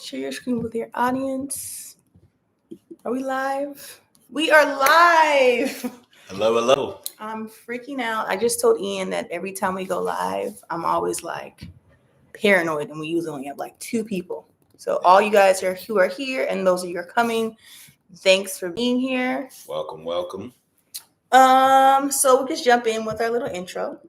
Share your screen with your audience. Are we live? We are live. Hello. I'm freaking out. I just told Ian that every time we go live, I'm always like paranoid, and we usually only have like 2 people. So all you guys who are here and those of you who are coming, thanks for being here. Welcome. So we'll just jump in with our little intro.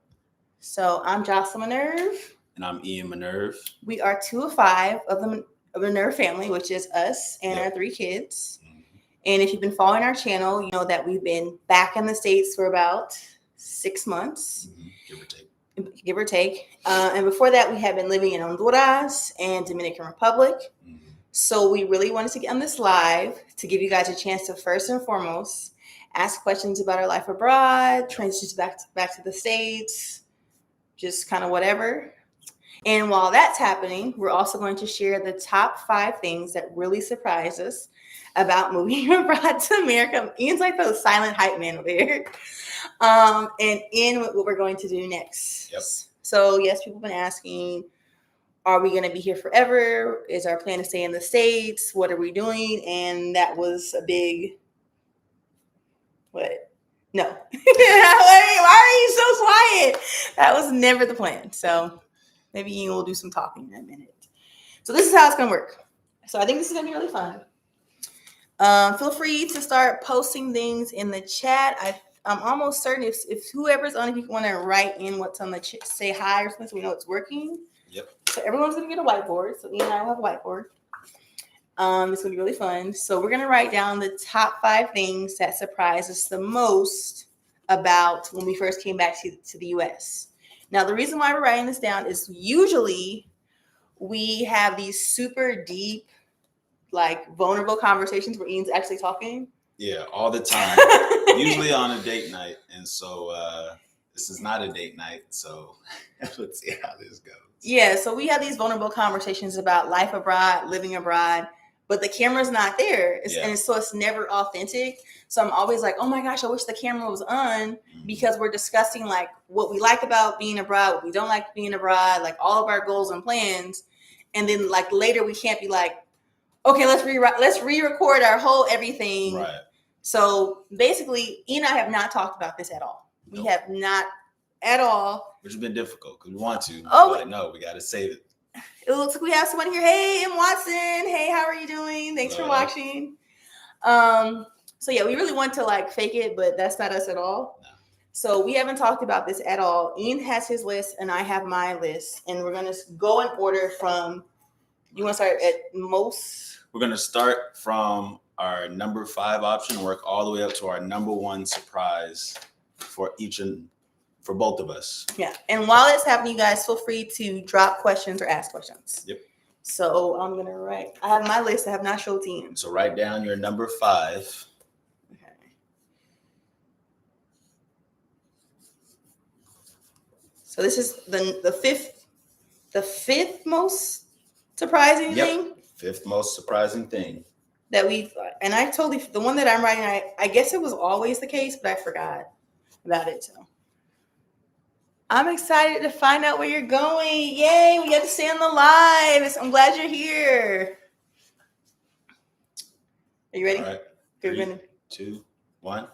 So I'm Jocelyn Minerve. And I'm Ian Minerve. We are 2 of 5 of the Minerve family, which is us and our 3 kids. Mm-hmm. And if you've been following our channel, you know that we've been back in the States for about 6 months. Mm-hmm. Give or take. And before that, we have been living in Honduras and Dominican Republic. Mm-hmm. So we really wanted to get on this live to give you guys a chance to first and foremost ask questions about our life abroad, transitions back to the States, just kind of whatever. And while that's happening, we're also going to share the top 5 things that really surprised us about moving abroad to America. Ian's like the silent hype man over here. And in what we're going to do next. Yep. So yes, people have been asking, are we going to be here forever? Is our plan to stay in the States? What are we doing? And that was a big, what? No. Why are you so quiet? That was never the plan. So maybe Ian will do some talking in a minute. So this is how it's going to work. So I think this is going to be really fun. Feel free to start posting things in the chat. I'm almost certain if whoever's on, if you want to write in what's on the chat, say hi or something so we know it's working. Yep. So everyone's going to get a whiteboard. So Ian and I will have a whiteboard. It's going to be really fun. So we're going to write down the top 5 things that surprised us the most about when we first came back to the U.S. Now, the reason why we're writing this down is usually we have these super deep, like vulnerable conversations where Ian's actually talking. Yeah, all the time. Usually on a date night. And so this is not a date night. So let's see how this goes. Yeah, so we have these vulnerable conversations about life abroad, living abroad, but the camera's not there. And so it's never authentic. So I'm always like, oh my gosh, I wish the camera was on, because we're discussing like what we like about being abroad, what we don't like being abroad, like all of our goals and plans. And then like later we can't be like, okay, let's re-record our whole everything. Right. So basically, Ian and I have not talked about this at all. Nope. We have not at all. Which has been difficult because we want to. Oh, but no, we got to save it. It looks like we have someone here. Hey, I'm Watson. Hey, how are you doing? Thanks for watching. So yeah, we really want to like fake it, but that's not us at all. No. So we haven't talked about this at all. Ian has his list and I have my list, and we're gonna go in order from. You want to start at most? We're gonna start from our number 5 option, work all the way up to our number 1 surprise for both of us. Yeah. And while it's happening, you guys feel free to drop questions or ask questions. Yep. So I'm going to write. I have my list. I have not showed to you. So write down your number 5. Okay. So this is the fifth most surprising thing. 5th most surprising thing. That and I totally, the one that I'm writing, I guess it was always the case, but I forgot about it. So I'm excited to find out where you're going. Yay, we got to stay on the live. I'm glad you're here. Are you ready? All right. 3, 2, 1.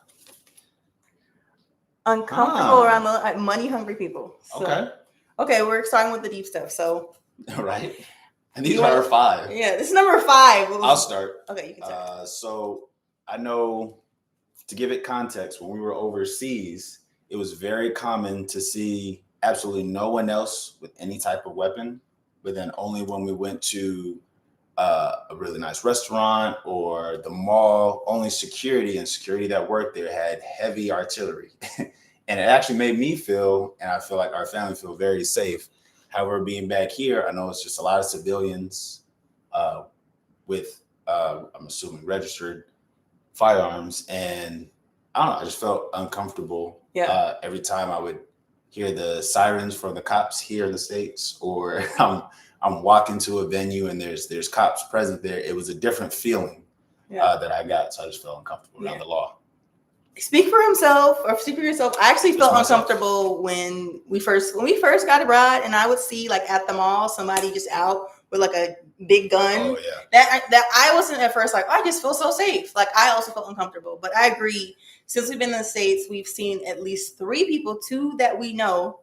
Uncomfortable around money-hungry people. So, okay, we're starting with the deep stuff. So, all right. And these are 5. Yeah, this is number 5. I'll start. Okay, you can start. So I know, to give it context, when we were overseas, it was very common to see absolutely no one else with any type of weapon. But then only when we went to a really nice restaurant or the mall, only security that worked there had heavy artillery. And it actually made me feel, and I feel like our family feel, very safe. However, being back here, I know it's just a lot of civilians with, I'm assuming, registered firearms. And I don't know, I just felt uncomfortable every time I would hear the sirens from the cops here in the States, or I'm walking to a venue and there's cops present there. It was a different feeling that I got. So I just felt uncomfortable around the law. Speak for yourself. I actually felt uncomfortable when we first got abroad, and I would see like at the mall somebody just out with like a big gun. Oh yeah. That I wasn't at first like, I just feel so safe. Like I also felt uncomfortable. But I agree. Since we've been in the States, we've seen at least 3 people, 2 that we know,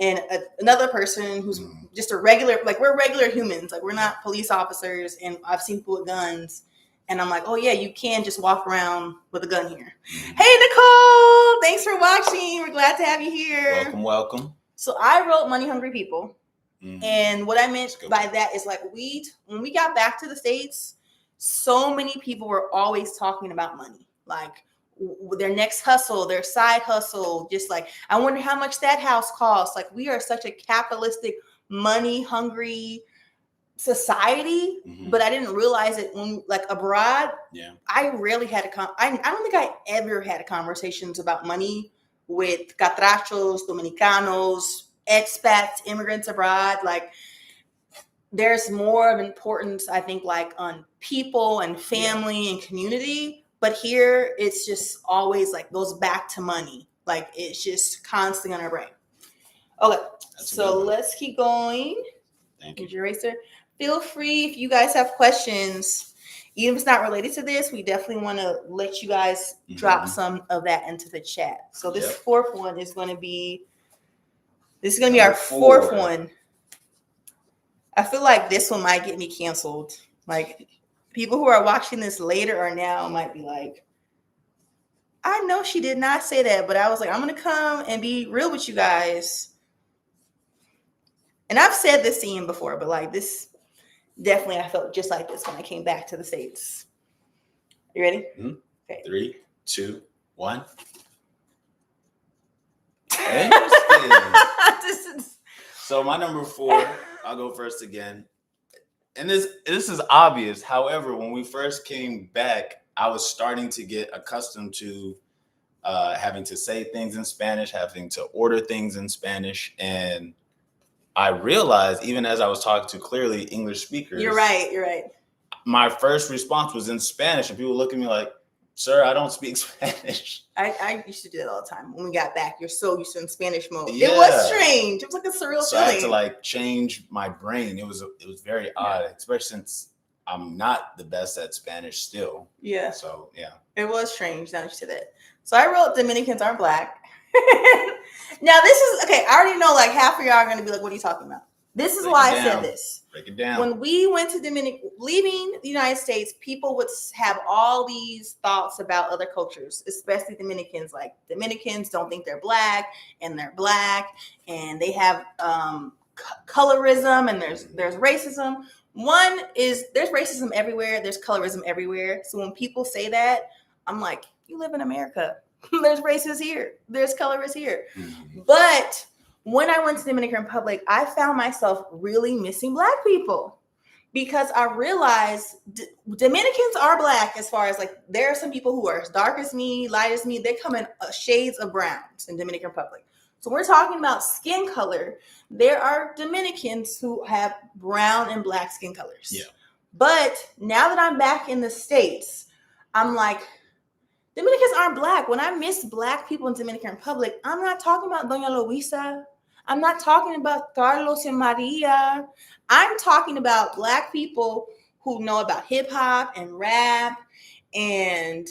and another person who's just a regular, like we're regular humans. Like we're not police officers, and I've seen people with guns. And I'm like, oh yeah, you can just walk around with a gun here. Hey Nicole, thanks for watching. We're glad to have you here. Welcome. So I wrote Money Hungry People. And what I meant by that is like when we got back to the States, so many people were always talking about money. Like their next hustle, their side hustle, just like, I wonder how much that house costs. Like we are such a capitalistic, money hungry society, but I didn't realize it when like abroad. Yeah, I rarely had I don't think I ever had conversations about money with catrachos, Dominicanos, expats, immigrants abroad. Like there's more of importance, I think, like on people and family and community. But here it's just always like goes back to money. Like it's just constantly on our brain. Okay, so let's keep going. Thank you. Eraser. Feel free if you guys have questions, even if it's not related to this, we definitely want to let you guys drop some of that into the chat. So this fourth one is going to be, our fourth one. I feel like this one might get me canceled. Like people who are watching this later or now might be like, I know she did not say that, but I was like, I'm going to come and be real with you guys. And I've said this to Ian before, but like this, definitely I felt just like this when I came back to the States. You ready? Okay. 3, 2, 1. Interesting. So my number 4, I'll go first again. And this is obvious. However, when we first came back, I was starting to get accustomed to having to say things in Spanish, having to order things in Spanish. And I realized, even as I was talking to clearly English speakers. You're right. My first response was in Spanish, and people look at me like, sir, I don't speak Spanish. I used to do that all the time. When we got back, you're so used to in Spanish mode. Yeah. It was strange. It was like a surreal feeling. I had to like change my brain. It was very odd, especially since I'm not the best at Spanish still. Yeah. So yeah. It was strange now that you said that. So I wrote Dominicans aren't black. Now this is okay. I already know like half of y'all are going to be like, what are you talking about? This is why I said this. Break it down. When we went to leaving the United States, people would have all these thoughts about other cultures, especially Dominicans. Like Dominicans don't think they're black, and they're black, and they have colorism, and there's racism. One is there's racism everywhere. There's colorism everywhere. So when people say that, I'm like, you live in America. There's races here. There's colorists here. But when I went to the Dominican Republic, I found myself really missing black people because I realized Dominicans are black as far as like, there are some people who are as dark as me, light as me. They come in shades of browns in Dominican Republic. So we're talking about skin color. There are Dominicans who have brown and black skin colors. Yeah. But now that I'm back in the States, I'm like, Dominicans aren't black. When I miss black people in Dominican Republic, I'm not talking about Doña Luisa. I'm not talking about Carlos and Maria. I'm talking about black people who know about hip hop and rap and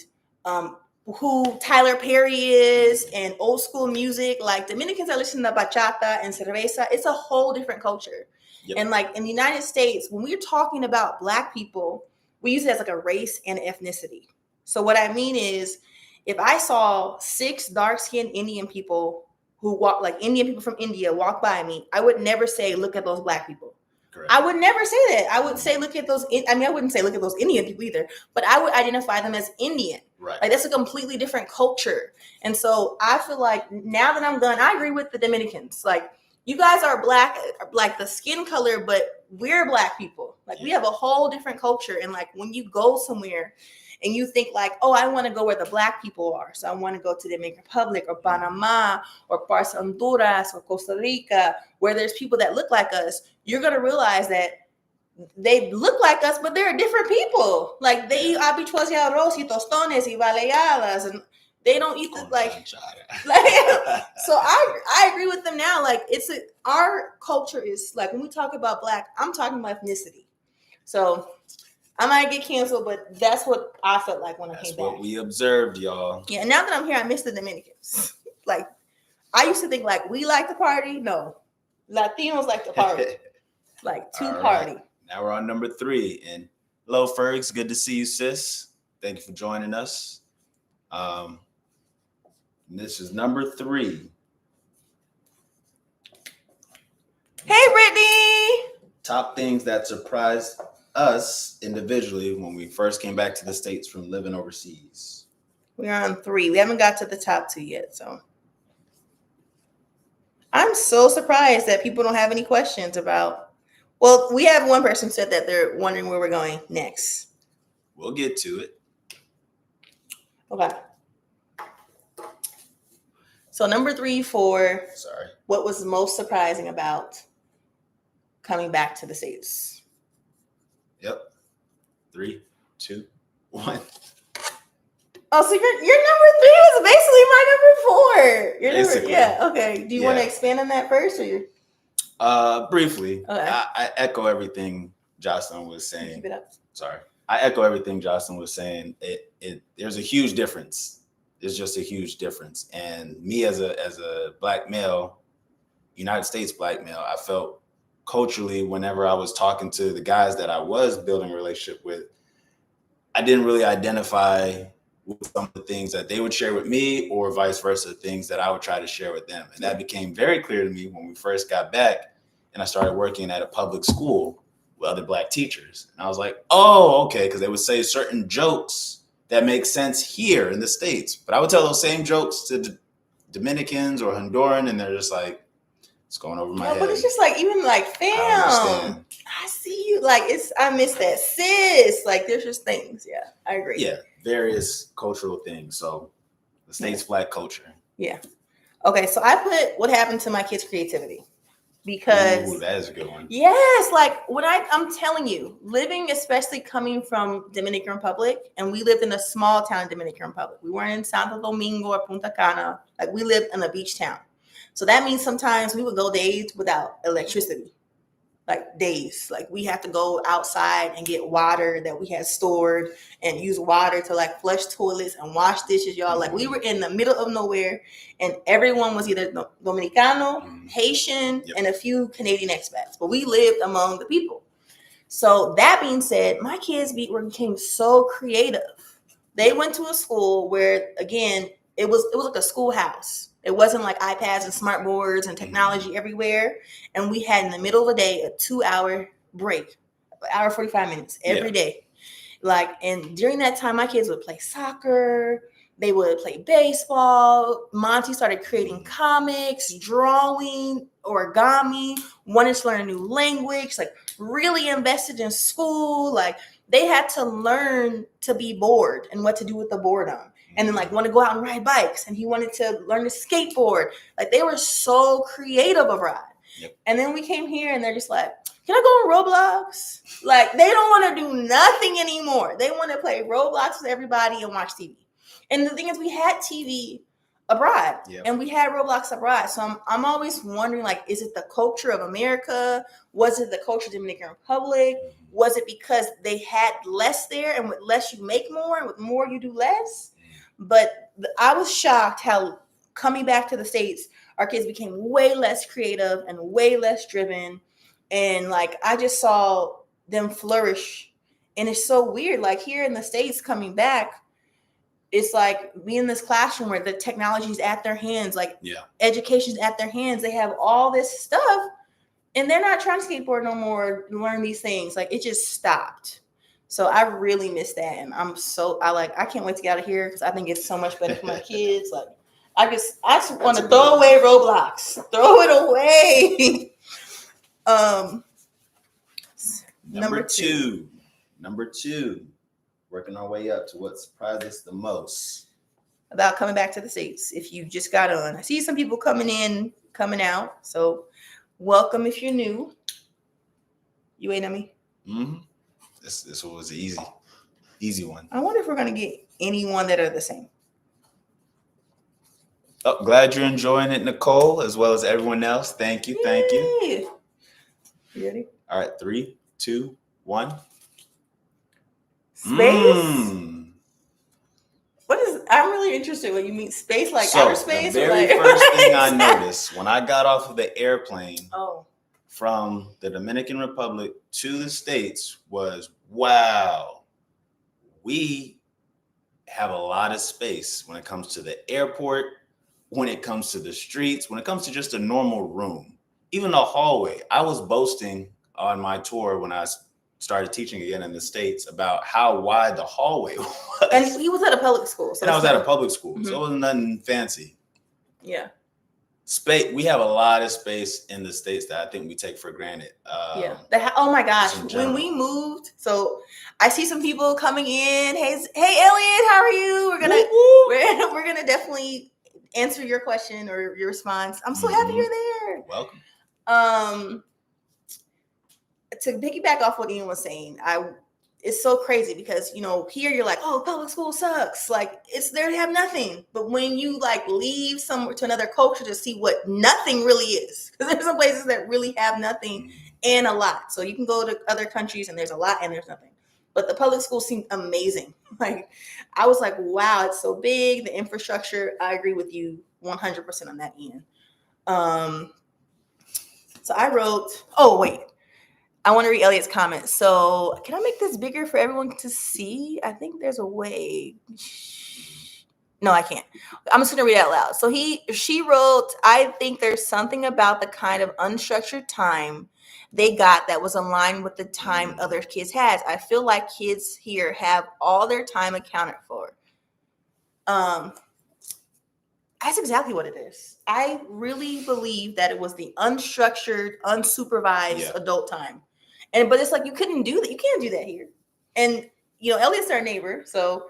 who Tyler Perry is and old school music. Like Dominicans are listening to bachata and cerveza. It's a whole different culture. Yep. And like in the United States, when we're talking about black people, we use it as like a race and ethnicity. So what I mean is, if I saw 6 dark-skinned Indian people who walk, like Indian people from India, walk by me, I would never say, look at those black people. Correct. I would never say that. I would say, look at those. I wouldn't say look at those Indian people either, but I would identify them as Indian. Right. Like that's a completely different culture. And so I feel like now that I'm done, I agree with the Dominicans. Like you guys are black, like the skin color, but we're black people. Like we have a whole different culture. And like when you go somewhere and you think like, oh, I want to go where the black people are. So I want to go to the Dominican Republic or Panama or parts of Honduras or Costa Rica, where there's people that look like us. You're going to realize that they look like us, but they're different people. Like they eat habichuelas y arroz y tostones y baleadas. And They don't eat the like. So I agree with them now. Like our culture is like when we talk about Black, I'm talking about ethnicity. So I might get canceled, but that's what I felt like when I came back. That's what we observed, y'all. Yeah, and now that I'm here, I miss the Dominicans. Like I used to think like we like to party. No, Latinos like to party. Like to party. Right. Now we're on number 3. And hello, Fergs. Good to see you, sis. Thank you for joining us. This is number 3. Hey, Brittany. Top things that surprised us individually when we first came back to the States from living overseas. We're on 3. We haven't got to the top 2 yet, so. I'm so surprised that people don't have any questions about. Well, we have one person said that they're wondering where we're going next. We'll get to it. Okay. So number 3 for what was most surprising about coming back to the States. Yep. 3, 2, 1. Oh, so your number 3 was basically my number 4. Your basically. Yeah. Okay. Do you want to expand on that first, or briefly? Okay. I echo everything Jocelyn was saying. Keep it up. Sorry. I echo everything Jocelyn was saying. There's a huge difference. There's just a huge difference. And me as a Black male, United States Black male, I felt culturally whenever I was talking to the guys that I was building a relationship with, I didn't really identify with some of the things that they would share with me or vice versa, things that I would try to share with them. And that became very clear to me when we first got back and I started working at a public school with other Black teachers. And I was like, oh, okay, because they would say certain jokes that make sense here in the States. But I would tell those same jokes to Dominicans or Honduran, and they're just like, it's going over my head. But it's just like, even like, fam, I see you. Like, I miss that, sis. Like, there's just things. Yeah, I agree. Yeah, various cultural things. So the States Black culture. Yeah. Okay, so I put what happened to my kids' creativity. Because that is a good one. Yes, like when I'm telling you, living, especially coming from Dominican Republic, and we lived in a small town in Dominican Republic. We weren't in Santo Domingo or Punta Cana. Like we lived in a beach town. So that means sometimes we would go days without electricity. Like days. Like we had to go outside and get water that we had stored and use water to like flush toilets and wash dishes, y'all. Like we were in the middle of nowhere and everyone was either Dominicano, Haitian, and a few Canadian expats. But we lived among the people. So that being said, my kids became so creative. They went to a school where, again, it was like a schoolhouse. It wasn't like iPads and smart boards and technology everywhere. And we had in the middle of the day a 2-hour break, hour 45 minutes every day. Like, and during that time, my kids would play soccer. They would play baseball. Monty started creating comics, drawing, origami, wanted to learn a new language, like really invested in school. Like they had to learn to be bored and what to do with the boredom. And then like want to go out and ride bikes. And he wanted to learn to skateboard. Like they were so creative abroad. Yep. And then we came here and they're just like, can I go on Roblox? Like they don't want to do nothing anymore. They want to play Roblox with everybody and watch TV. And the thing is, we had TV abroad and we had Roblox abroad. So I'm always wondering, like, is it the culture of America? Was it the culture of the Dominican Republic? Was it because they had less there and with less you make more and with more you do less? But I was shocked how coming back to the States, our kids became way less creative and way less driven. And like, I just saw them flourish. And it's so weird. Like here in the States coming back, it's like being in this classroom where the technology is at their hands, like education's at their hands. They have all this stuff and they're not trying to skateboard no more, learn these things. Like it just stopped. So I really miss that. And I can't wait to get out of here because I think it's so much better for my kids. Like I just want to throw away Roblox, throw it away. Number two, working our way up to what surprised us the most about coming back to the States. If you just got on, I see some people coming in, coming out. So welcome if you're new. You waiting on me? Mm-hmm. This was an easy one. I wonder if we're gonna get anyone that are the same. Oh, glad you're enjoying it, Nicole, as well as everyone else. Thank you. Thank you. Yay. You ready? All right. 3, 2, 1. Space? What is, I'm really interested when you mean space, like outer space? The very or like, first thing I noticed when I got off of the airplane from the Dominican Republic to the States was, wow, we have a lot of space when it comes to the airport, when it comes to the streets, when it comes to just a normal room, even the hallway. I was boasting on my tour when I started teaching again in the States about how wide the hallway was. And he was at a public school. So and I was at a public school, so it wasn't nothing fancy. Yeah. Space. We have a lot of space in the States that I think we take for granted. Yeah. Oh my gosh. When we moved, so I see some people coming in. Hey, Elliot, how are you? We're gonna definitely answer your question or your response. I'm so happy you're there. Welcome. To piggyback off what Ian was saying, it's so crazy because, you know, here you're like, oh, public school sucks. Like, it's there to have nothing. But when you like leave somewhere to another culture to see what nothing really is, because there's some places that really have nothing and a lot. So you can go to other countries and there's a lot and there's nothing. But the public school seemed amazing. Like, I was like, wow, it's so big. The infrastructure, I agree with you 100% on that, Ian. So I wrote, oh, wait. I want to read Elliot's comment. So can I make this bigger for everyone to see? I think there's a way. No, I can't. I'm just going to read it out loud. So she wrote, I think there's something about the kind of unstructured time they got that was aligned with the time other kids had. I feel like kids here have all their time accounted for. That's exactly what it is. I really believe that it was the unstructured, unsupervised adult time. But it's like, you couldn't do that. You can't do that here. And, you know, Elliot's our neighbor, so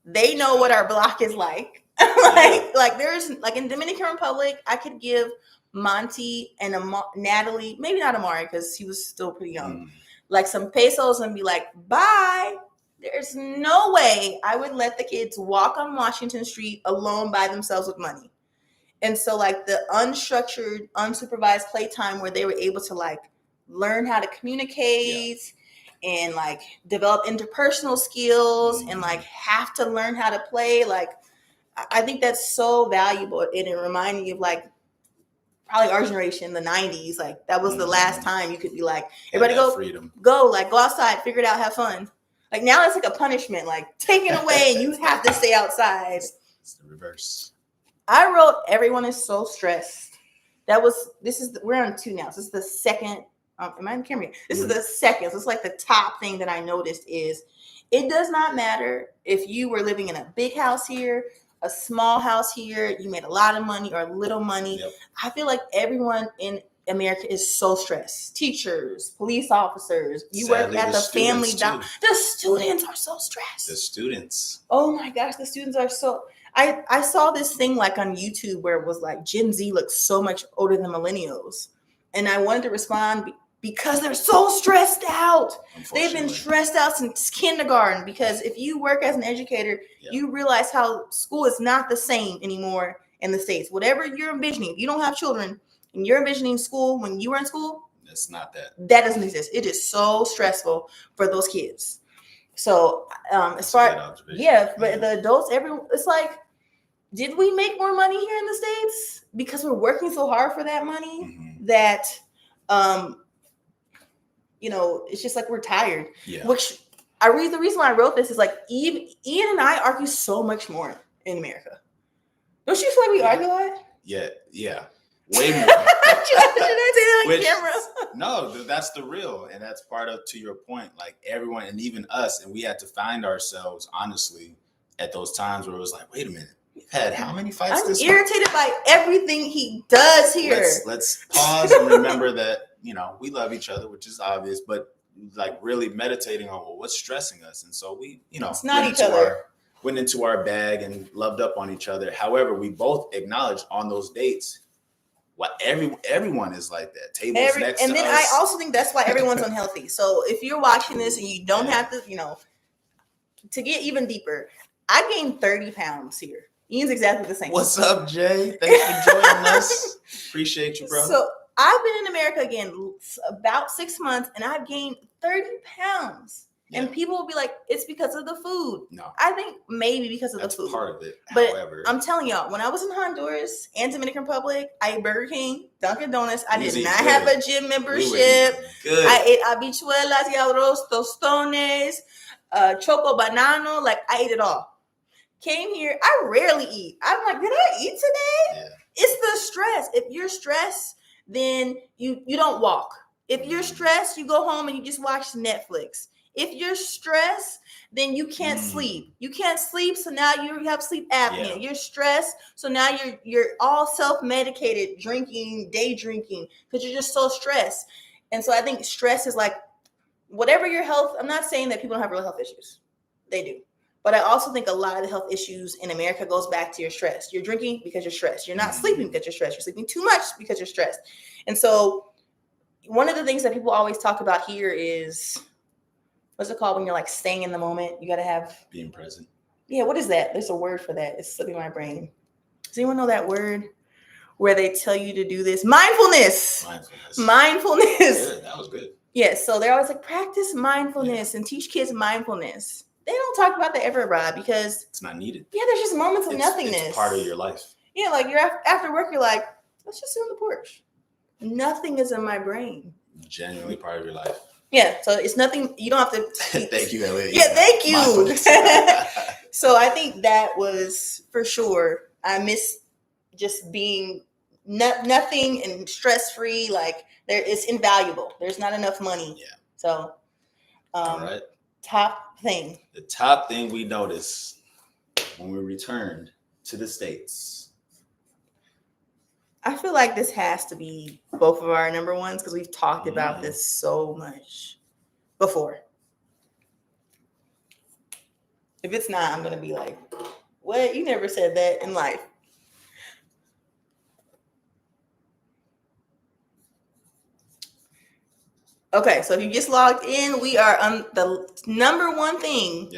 they know what our block is like. like there's, like in Dominican Republic, I could give Monty and Natalie, maybe not Amari, because he was still pretty young, like some pesos and be like, bye. There's no way I would let the kids walk on Washington Street alone by themselves with money. And so, like, the unstructured, unsupervised playtime where they were able to, like, learn how to communicate and like develop interpersonal skills and like have to learn how to play. Like, I think that's so valuable. And it reminded me of like probably our generation, the 90s. Like, that was the last time you could be like, everybody go outside, figure it out, have fun. Like, now it's like a punishment, like taken away and you have to stay outside. It's the reverse. I wrote, everyone is so stressed. We're on 2 now. So this is the second. Am I in the camera? This is the second. So it's like the top thing that I noticed is it does not matter if you were living in a big house here, a small house here, you made a lot of money or little money. Yep. I feel like everyone in America is so stressed. Teachers, police officers, you work at the family doctor. The students are so stressed. The students. Oh my gosh, the students are so... I saw this thing like on YouTube where it was like Gen Z looks so much older than millennials. And I wanted to respond because they're so stressed out. They've been stressed out since kindergarten, because if you work as an educator, you realize how school is not the same anymore in the States. Whatever you're envisioning, if you don't have children and you're envisioning school when you were in school, it's not that. That doesn't exist. It is so stressful for those kids. So as far but the adults, it's like, did we make more money here in the States because we're working so hard for that money that you know, it's just like we're tired. Which the reason why I wrote this is like Ian and I argue so much more in America. Don't you feel like we argue a lot? Yeah. Way more. Should I say that on camera? No, that's the real. And that's part of, to your point, like everyone and even us, and we had to find ourselves, honestly, at those times where it was like, wait a minute, we've had how many fights this irritated month? By everything he does here. Let's pause and remember that, you know, we love each other, which is obvious, but like really meditating on, well, what's stressing us? And so we, you know, it's not each other. Went into our bag and loved up on each other. However, we both acknowledged on those dates, what everyone is like that. Tables next and to then us. I also think that's why everyone's unhealthy. So if you're watching this and you don't have to, you know, to get even deeper, I gained 30 pounds here. Ian's exactly the same. What's up, Jay? Thanks for joining us. Appreciate you, bro. So I've been in America again about 6 months, and I've gained 30 pounds. Yeah. And people will be like, it's because of the food. No. I think maybe because of That's the food. part of it. But however, I'm telling y'all, when I was in Honduras and Dominican Republic, I ate Burger King, Dunkin' Donuts. I did not have a gym membership. I ate habichuelas, arroz, tostones, choco banano. Like, I ate it all. Came here, I rarely eat. I'm like, did I eat today? Yeah. It's the stress. If you're stressed, then you don't walk. If you're stressed, you go home and you just watch Netflix. If you're stressed, then you can't sleep. You can't sleep, so now you have sleep apnea. Yeah. You're stressed, so now you're all self-medicated, drinking, day drinking, because you're just so stressed. And so I think stress is like whatever your health. I'm not saying that people don't have real health issues. They do. But I also think a lot of the health issues in America goes back to your stress. You're drinking because you're stressed. You're not sleeping because you're stressed. You're sleeping too much because you're stressed. And so one of the things that people always talk about here is, what's it called when you're like staying in the moment? You got to have being present. Yeah, what is that? There's a word for that. It's slipping my brain. Does anyone know that word where they tell you to do this? Mindfulness. Yeah, that was good. Yeah, so they're always like, practice mindfulness and teach kids mindfulness. They don't talk about that ever, Rob, because it's not needed. Yeah, there's just moments of nothingness. It's part of your life. Yeah, like you're after work, you're like, let's just sit on the porch. Nothing is in my brain. Genuinely part of your life. Yeah, so it's nothing. You don't have to. Thank you, Elliot. Yeah, thank you. So I think that was for sure. I miss just being nothing and stress free. Like it's invaluable. There's not enough money. Yeah. So, all right. Top thing. The top thing we noticed when we returned to the States. I feel like this has to be both of our number ones because we've talked about this so much before. If it's not, I'm going to be like, what? You never said that in life. Okay, so if you just logged in, we are on the number one thing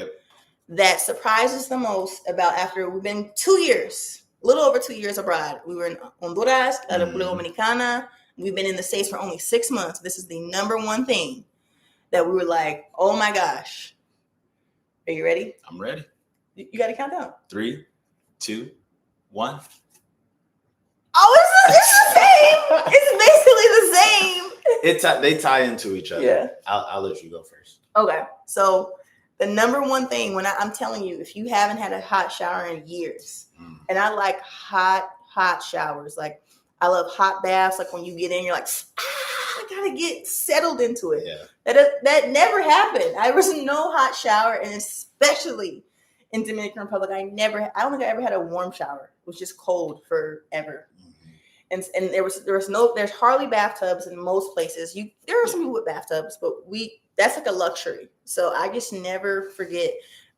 that surprises the most about after we've been 2 years, a little over 2 years abroad. We were in Honduras, República Dominicana. We've been in the States for only 6 months. This is the number one thing that we were like, oh my gosh. Are you ready? I'm ready. You got to count down. 3, 2, 1. Oh, it's the same. It's basically the same. They tie into each other. Yeah. I'll let you go first. Okay. So the number one thing when I'm telling you, if you haven't had a hot shower in years, and I like hot showers, like I love hot baths. Like when you get in, you're like, I gotta get settled into it. Yeah. That never happened. I was no hot shower, and especially in Dominican Republic, I don't think I ever had a warm shower. It was just cold forever. And there's hardly bathtubs in most places. There are some people with bathtubs, but that's like a luxury. So I just never forget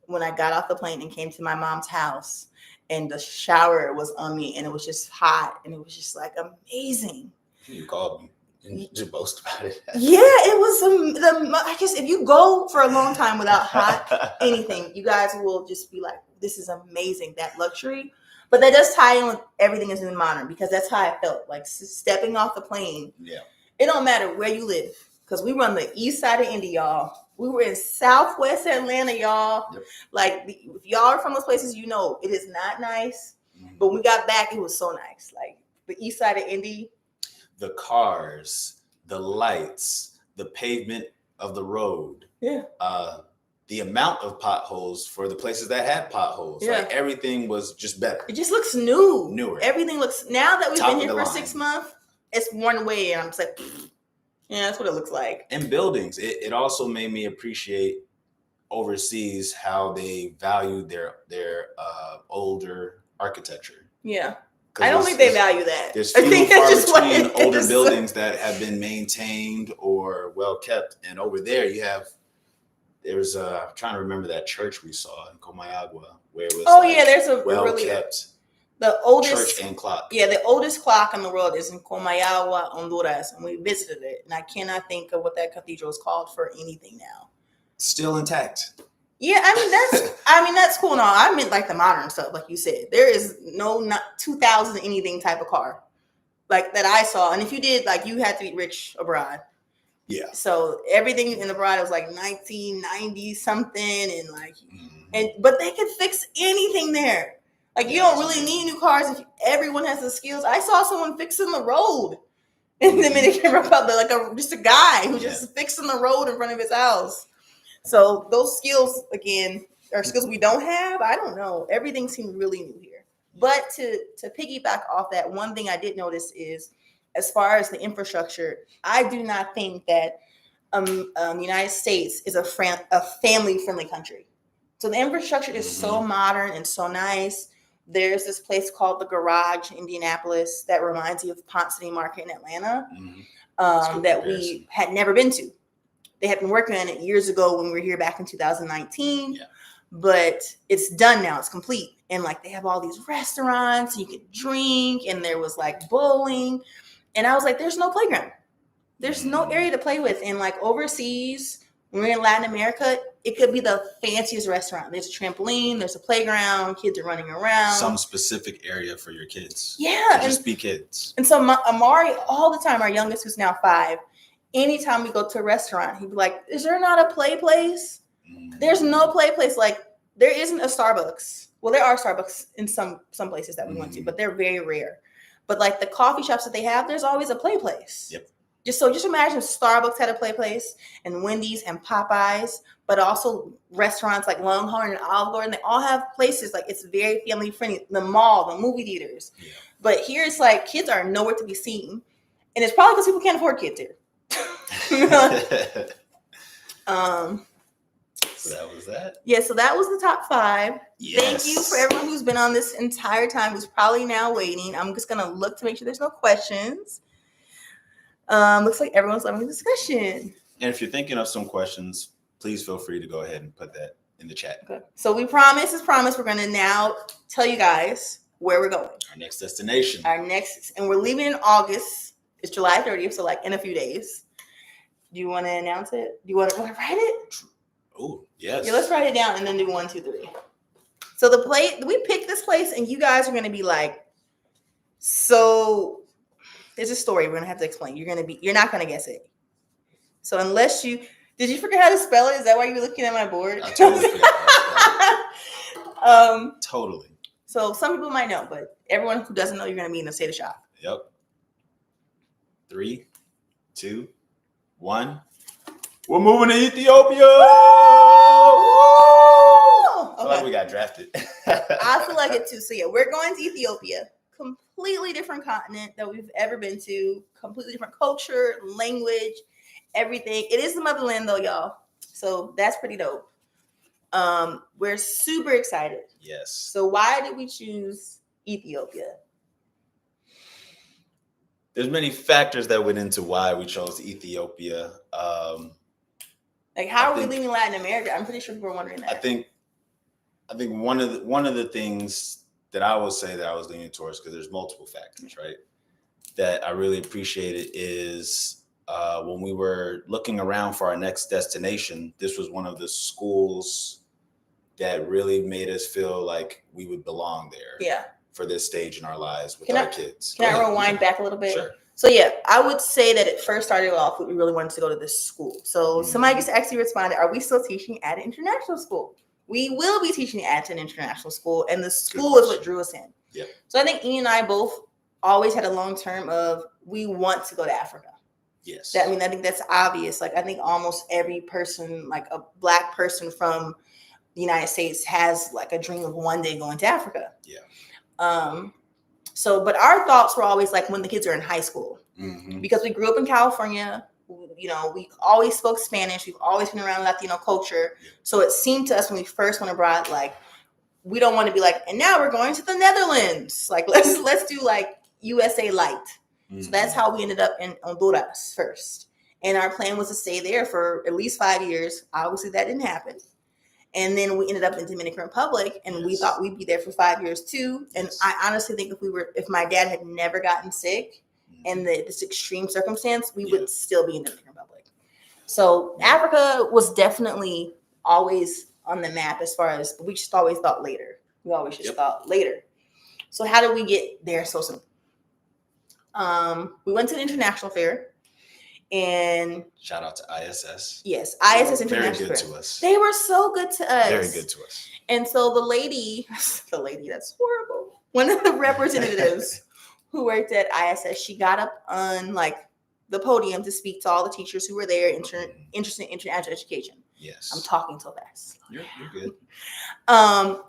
when I got off the plane and came to my mom's house and the shower was on me and it was just hot and it was just like amazing. You called me and you boast about it. Yeah, it was I guess if you go for a long time without hot anything, you guys will just be like, this is amazing, that luxury. But that does tie in with everything is in modern because that's how I felt. Like stepping off the plane. Yeah. It don't matter where you live because we were on the east side of Indy, y'all. We were in Southwest Atlanta, y'all. Yep. Like if y'all are from those places, you know it is not nice. But when we got back, it was so nice. Like the east side of Indy. The cars, the lights, the pavement of the road. Yeah. The amount of potholes for the places that had potholes. Yeah. Like everything was just better. It just looks new. Newer. Everything looks, now that we've been here for 6 months, it's worn away. And I'm just like, yeah, that's what it looks like. And buildings. It also made me appreciate overseas how they value their older architecture. Yeah. I don't think they value that. There's few and far between older buildings that have been maintained or well kept. And over there you have, there's I'm trying to remember that church we saw in Comayagua where it was there's a well really kept the oldest church and clock. Yeah, the oldest clock in the world is in Comayagua, Honduras, and we visited it. And I cannot think of what that cathedral is called for anything now. Still intact. Yeah, that's cool and all. I meant like the modern stuff, like you said. There is no not 2000 anything type of car like that I saw. And if you did, like you had to be rich abroad. Yeah. So everything in abroad was like 1990 something, and but they could fix anything there. Like you don't really need new cars if everyone has the skills. I saw someone fixing the road in the Dominican Republic, like just a guy who just fixing the road in front of his house. So those skills, again, are skills we don't have. I don't know. Everything seemed really new here. But to piggyback off that, one thing I did notice is, as far as the infrastructure, I do not think that the United States is a family-friendly country. So the infrastructure is so modern and so nice. There's this place called the Garage in Indianapolis that reminds you of Ponce City Market in Atlanta that we had never been to. They had been working on it years ago when we were here back in 2019, but it's done now. It's complete. And like they have all these restaurants, you could drink, and there was like bowling. And I was like, there's no playground. There's no area to play with. And like overseas, when we're in Latin America, it could be the fanciest restaurant. There's a trampoline, there's a playground, kids are running around. Some specific area for your kids. Yeah. Just be kids. And so Amari, all the time, our youngest, who's now 5, anytime we go to a restaurant, he'd be like, is there not a play place? There's no play place. Like there isn't a Starbucks. Well, there are Starbucks in some places that we went to, but they're very rare. But like the coffee shops that they have, there's always a play place. Yep. Just imagine Starbucks had a play place, and Wendy's and Popeyes, but also restaurants like Longhorn and Olive Garden. They all have places like it's very family friendly. The mall, the movie theaters. Yeah. But here it's like kids are nowhere to be seen, and it's probably because people can't afford kids here. So that was that. Yeah, so that was the top 5. Yes. Thank you for everyone who's been on this entire time, who's probably now waiting. I'm just gonna look to make sure there's no questions. Looks like everyone's loving the discussion. And if you're thinking of some questions, please feel free to go ahead and put that in the chat. Okay. So we promise, we're going to now tell you guys where we're going. Our next destination. And we're leaving in August. It's July 30th, so like in a few days. Do you want to announce it? Do you want to write it? Oh, yes. Yeah, let's write it down and then do 1, 2, 3. So we picked this place, and you guys are going to be like, so... There's a story we're gonna have to explain. You're not gonna guess it. So did you forget how to spell it? Is that why you're looking at my board? I totally forgot how to spell it. Totally. So some people might know, but everyone who doesn't know, you're gonna be in the state of shock. Yep. 3, 2, 1. We're moving to Ethiopia. I feel like we got drafted. I feel like it too. So yeah, we're going to Ethiopia. Completely different continent that we've ever been to, completely different culture, language, everything. It is the motherland though, y'all. So that's pretty dope. We're super excited. Yes. So why did we choose Ethiopia? There's many factors that went into why we chose Ethiopia. Like how are we leaving Latin America? I'm pretty sure people are wondering that. I think one of the things that I will say that I was leaning towards, because there's multiple factors, right, that I really appreciated is when we were looking around for our next destination, this was one of the schools that really made us feel like we would belong there. Yeah. For this stage in our lives with our kids. Can I rewind back a little bit? Sure. So yeah, I would say that it first started off, we really wanted to go to this school. So somebody just actually responded, are we still teaching at an international school? We will be teaching at an international school, and the school is what drew us in. Yep. So I think Ian and I both always had a long term of we want to go to Africa. Yes. I think that's obvious. Like I think almost every person, like a Black person from the United States, has like a dream of one day going to Africa. Yeah. But our thoughts were always like when the kids are in high school, because we grew up in California. You know, we always spoke Spanish. We've always been around Latino culture. So it seemed to us when we first went abroad, like, we don't want to be like, and now we're going to the Netherlands. Like, let's do like USA light. So that's how we ended up in Honduras first. And our plan was to stay there for at least 5 years. Obviously that didn't happen. And then we ended up in Dominican Republic, and we thought we'd be there for 5 years too. And I honestly think if my dad had never gotten sick, and this extreme circumstance, we would still be in the Dominican Republic. So Africa was definitely always on the map as far as, we just always thought later. We always just thought later. So how did we get there so soon? We went to the international fair, and shout out to ISS. Yes, ISS International Very good Fair. to us. They were so good to us. Very good to us. And so the lady, that's horrible. One of the representatives who worked at ISS, she got up on like the podium to speak to all the teachers who were there interested in international education. Yes. I'm talking so fast. You're good.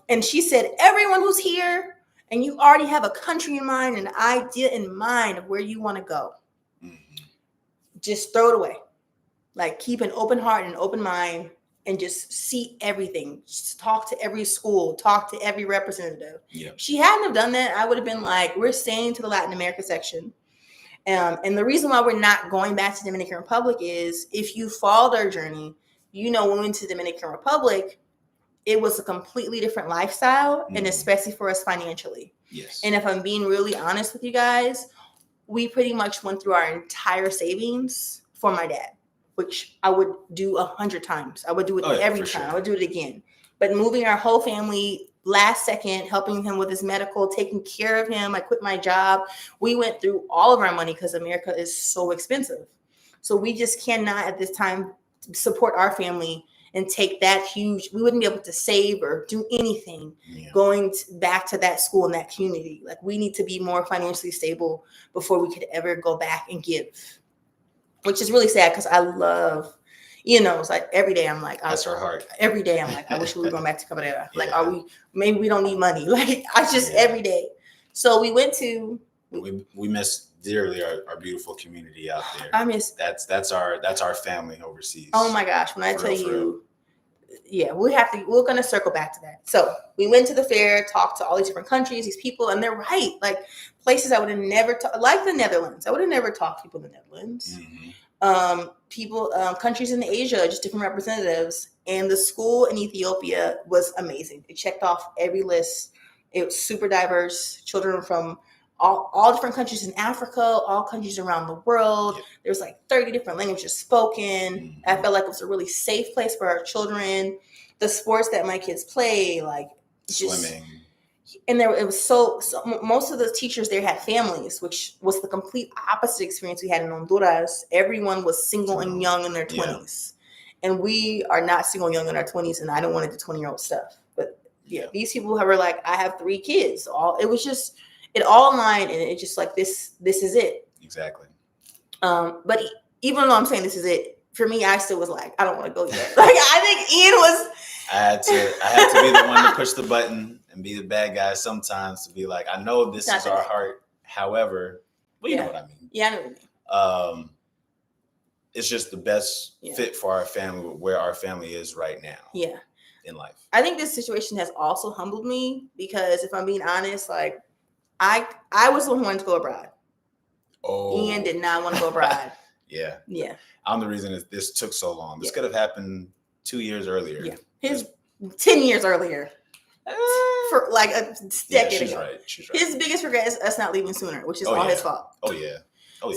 And she said, everyone who's here, and you already have a country in mind, an idea in mind of where you want to go, just throw it away. Like, keep an open heart and an open mind, and just see everything. Just talk to every school, talk to every representative. Yeah. She hadn't have done that, I would have been like, we're staying to the Latin America section. And the reason why we're not going back to Dominican Republic is, if you followed our journey, when we went to Dominican Republic, it was a completely different lifestyle, and especially for us financially. Yes. And if I'm being really honest with you guys, we pretty much went through our entire savings for my dad, which I would do 100 times. I would do it every time. Sure. I would do it again. But moving our whole family last second, helping him with his medical, taking care of him. I quit my job. We went through all of our money because America is so expensive. So we just cannot at this time support our family and take that huge, we wouldn't be able to save or do anything going back to that school and that community. Like, we need to be more financially stable before we could ever go back and give, which is really sad because I love, it's like every day I'm like, that's our heart. Every day I'm like, I wish we were going back to Cabrera. Like, maybe we don't need money. Like, every day. So we went to, we miss dearly our beautiful community out there. I miss that's our family overseas. Oh my gosh, when I tell you, we're gonna circle back to that. So we went to the fair, talked to all these different countries, these people, and they're right. Like, places I would have never like the Netherlands. I would have never talked to people in the Netherlands. Countries in Asia, just different representatives. And the school in Ethiopia was amazing. It checked off every list. It was super diverse. Children from all different countries in Africa, all countries around the world. Yeah. There's like 30 different languages spoken. I felt like it was a really safe place for our children. The sports that my kids play, like swimming. And it was so most of the teachers there had families, which was the complete opposite experience we had in Honduras. Everyone was single and young in their 20s. Yeah. And we are not single and young in our 20s, and I don't want to do 20-year-old stuff. But these people were like, I have 3 kids. It all aligned, and it's just like, this is it. Exactly. But even though I'm saying this is it, for me, I still was like, I don't want to go yet. Like, I think Ian was. I had to be the one to push the button and be the bad guy sometimes, to be like, I know this is our heart. However, you know what I mean. Yeah, I know what you mean. It's just the best fit for our family, where our family is right now. Yeah. In life. I think this situation has also humbled me, because if I'm being honest, like, I was the one who wanted to go abroad. Oh. Ian did not want to go abroad. Yeah. Yeah. I'm the reason that this took so long. This could have happened 2 years earlier. Yeah. His 10 years earlier. For like a decade ago. Right. She's right. His biggest regret is us not leaving sooner, which is all his fault. Oh yeah.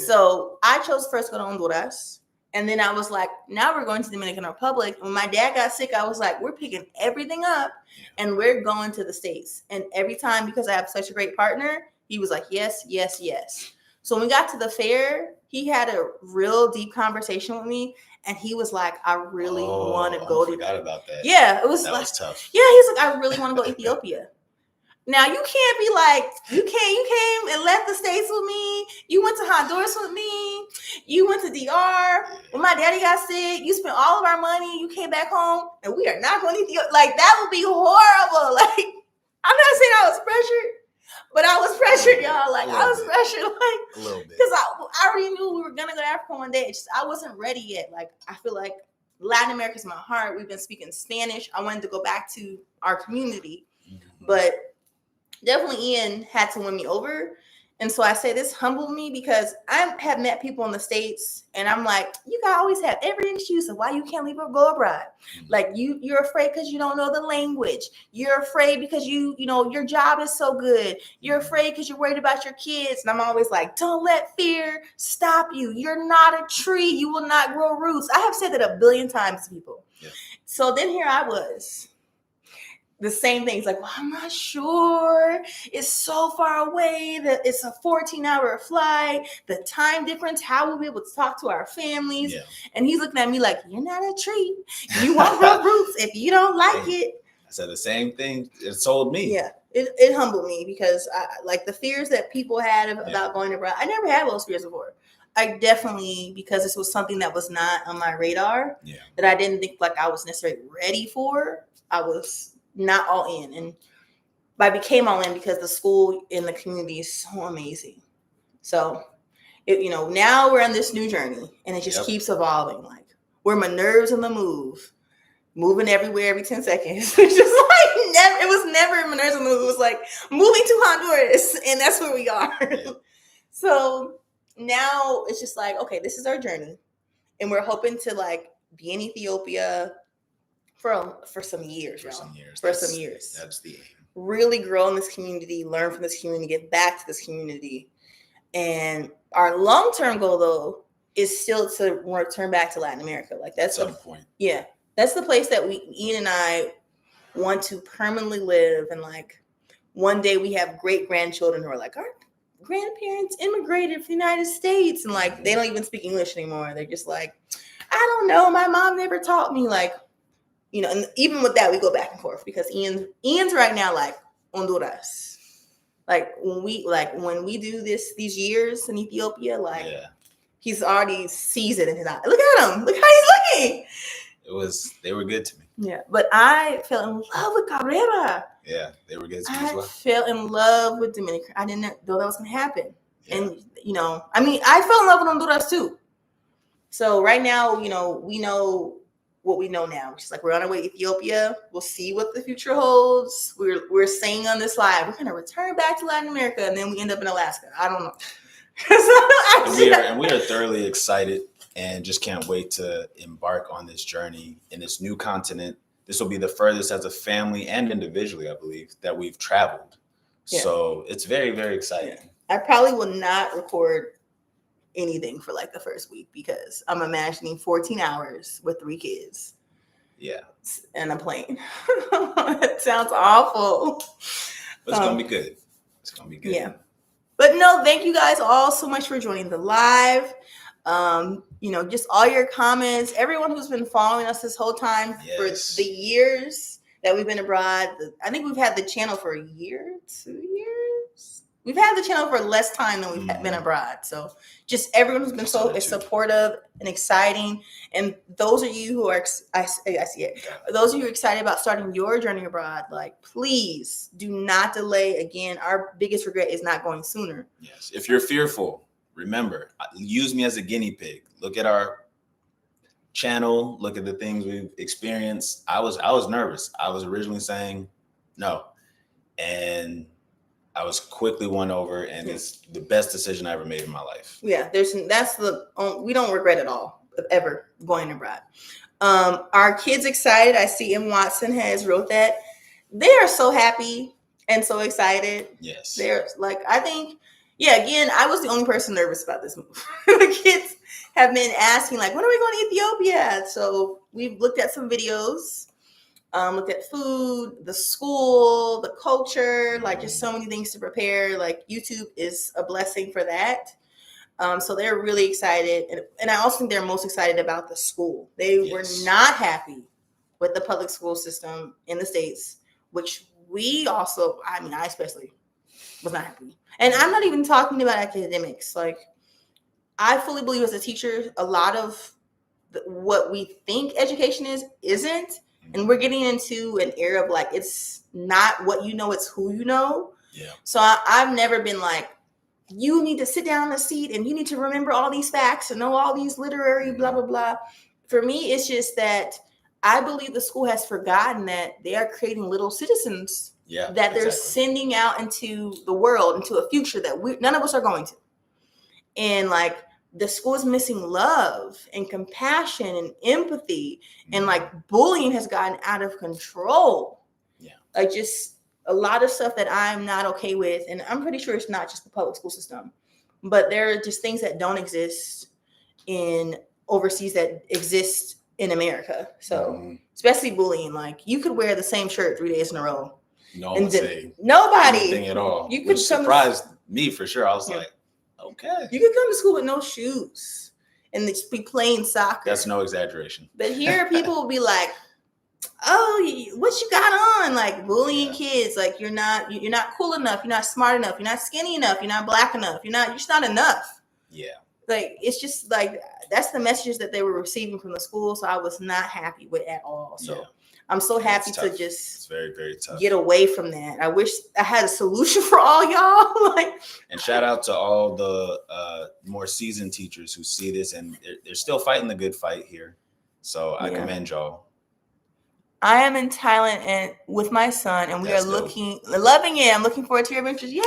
So I chose first to go to Honduras. And then I was like, now we're going to the Dominican Republic. When my dad got sick, I was like, we're picking everything up and we're going to the States. And every time, because I have such a great partner, he was like, yes, yes, yes. So when we got to the fair, he had a real deep conversation with me. And he was like, I really want to go to. I forgot about that. Yeah, that was tough. Yeah, he's like, I really want to go to Ethiopia. Now, you can't be like, you came and left the States with me. You went to Honduras with me. You went to DR. When my daddy got sick, you spent all of our money. You came back home, and we are not going to Ethiopia. Like, that would be horrible. Like, I'm not saying I was pressured, but I was pressured, y'all. Like, I was pressured, like, a little bit. Because I already knew we were going to go to Africa one day. It's just, I wasn't ready yet. Like, I feel like Latin America is my heart. We've been speaking Spanish. I wanted to go back to our community, but definitely Ian had to win me over. And so I say this humbled me, because I have met people in the States, and I'm like, you guys always have every excuse of why you can't leave or go abroad. Like, you're afraid because you don't know the language. You're afraid because your job is so good. You're afraid because you're worried about your kids. And I'm always like, don't let fear stop you. You're not a tree. You will not grow roots. I have said that 1 billion times to people. Yeah. So then here I was, the same thing. It's like, well, I'm not sure. It's so far away that it's a 14-hour flight. The time difference, how will we be able to talk to our families? Yeah. And he's looking at me like, you're not a treat. You won't grow roots if you don't like it. I said the same thing. It told me. Yeah, it humbled me because I like the fears that people had about going abroad. I never had those fears before. I definitely, because this was something that was not on my radar, that I didn't think like I was necessarily ready for. I was not all in, and I became all in because the school in the community is so amazing. So, now we're on this new journey, and it just keeps evolving. Like we're Minerves on the move, moving everywhere every 10 seconds. It's just like never. It was never Minerves on the move. It was like moving to Honduras, and that's where we are. Yeah. So now it's just like, okay, this is our journey, and we're hoping to like be in Ethiopia for some years. For some years. That's the aim. Really grow in this community, learn from this community, get back to this community. And our long-term goal, though, is still to return back to Latin America. Like that's some point. Yeah, that's the place that Ian and I want to permanently live. And like one day we have great grandchildren who are like, our grandparents immigrated from the United States, and like they don't even speak English anymore. They're just like, I don't know, my mom never taught me. Like, and even with that, we go back and forth because Ian's right now like Honduras. Like when we do these years in Ethiopia, like he's already sees it in his eye. Look at him! Look how he's looking. They were good to me. Yeah, but I fell in love with Carrera. Yeah, they were good to me as well. I fell in love with Dominican. I didn't know that was gonna happen. Yeah. And I fell in love with Honduras too. So right now, we know what we know now, which is like we're on our way to Ethiopia. We'll see what the future holds. We're saying on this live, we're gonna return back to Latin America, and then we end up in Alaska. I don't know. and we are thoroughly excited and just can't wait to embark on this journey in this new continent. This will be the furthest as a family and individually, I believe, that we've traveled. Yeah. So it's very, very exciting. Yeah. I probably will not record anything for like the first week because I'm imagining 14 hours with 3 kids. Yeah. And a plane. It sounds awful. But it's going to be good. It's going to be good. Yeah. But no, thank you guys all so much for joining the live. Just all your comments, everyone who's been following us this whole time for the years that we've been abroad. I think we've had the channel for a year, 2 years. We've had the channel for less time than we've been abroad. So just everyone who's been so supportive and exciting. And those of you who are, I see it. Those of you who are excited about starting your journey abroad, like, please do not delay. Again, our biggest regret is not going sooner. Yes. If you're fearful, remember, use me as a guinea pig. Look at our channel. Look at the things we've experienced. I was nervous. I was originally saying no. And I was quickly won over, and it's the best decision I ever made in my life. Yeah, we don't regret it all of ever going abroad. Our kids excited. I see M. Watson has wrote that. They are so happy and so excited. Yes. They're like, I think, again, I was the only person nervous about this move. The kids have been asking, like, when are we going to Ethiopia? So we've looked at some videos. Looked at food, the school, the culture, like just so many things to prepare. Like YouTube is a blessing for that. So they're really excited. And I also think they're most excited about the school. They were not happy with the public school system in the States, which I especially was not happy. And I'm not even talking about academics. Like I fully believe as a teacher, a lot of what we think education isn't. And we're getting into an era of like, it's not what you know, it's who you know. Yeah. So I've never been like, you need to sit down in a seat and you need to remember all these facts and know all these literary blah, blah, blah. For me, it's just that I believe the school has forgotten that they are creating little citizens that they're sending out into the world, into a future that none of us are going to. And like, the school is missing love and compassion and empathy, and like bullying has gotten out of control. Yeah, like just a lot of stuff that I'm not okay with, and I'm pretty sure it's not just the public school system, but there are just things that don't exist in overseas that exist in America. So especially bullying, like you could wear the same shirt 3 days in a row. No one say nobody anything at all. You Which could surprised me for sure. I was like, okay. You could come to school with no shoes and just be playing soccer. That's no exaggeration. But here people will be like, oh, what you got on? Like bullying kids. Like you're not cool enough. You're not smart enough. You're not skinny enough. You're not black enough. You're just not enough. Yeah. Like it's just like that's the messages that they were receiving from the school. So I was not happy with at all. So I'm so happy to just it's very, very tough. Get away from that. I wish I had a solution for all y'all. And shout out to all the more seasoned teachers who see this and they're still fighting the good fight here. So I commend y'all. I am in Thailand and with my son, and we are loving it. I'm looking forward to your adventures. Yay!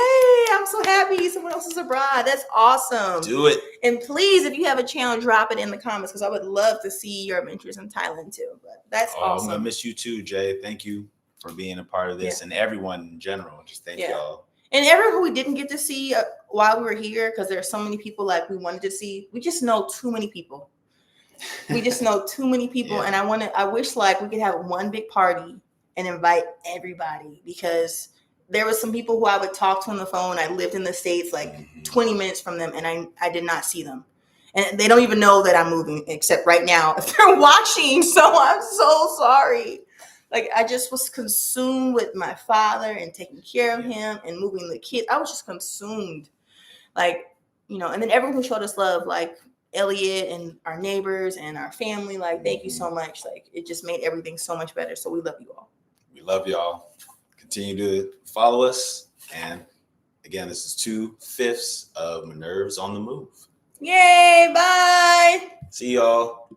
I'm so happy someone else is abroad. That's awesome. Do it. And please, if you have a channel, drop it in the comments because I would love to see your adventures in Thailand too. But that's awesome. I'm gonna miss you too, Jay. Thank you for being a part of this and everyone in general. Just thank y'all. And everyone who we didn't get to see while we were here, because there are so many people like we wanted to see. We just know too many people. We just know too many people, and I wish like we could have one big party and invite everybody, because there was some people who I would talk to on the phone. I lived in the States like 20 minutes from them, and I did not see them, and they don't even know that I'm moving except right now if they're watching. So I'm so sorry. Like I just was consumed with my father and taking care of him and moving the kids. I was just consumed, like, and then everyone who showed us love, like Elliot and our neighbors and our family, like thank you so much. Like it just made everything so much better. So we love you all. We love y'all. Continue to follow us. And again, this is 2/5 of Minerves on the Move. Yay, bye. See y'all.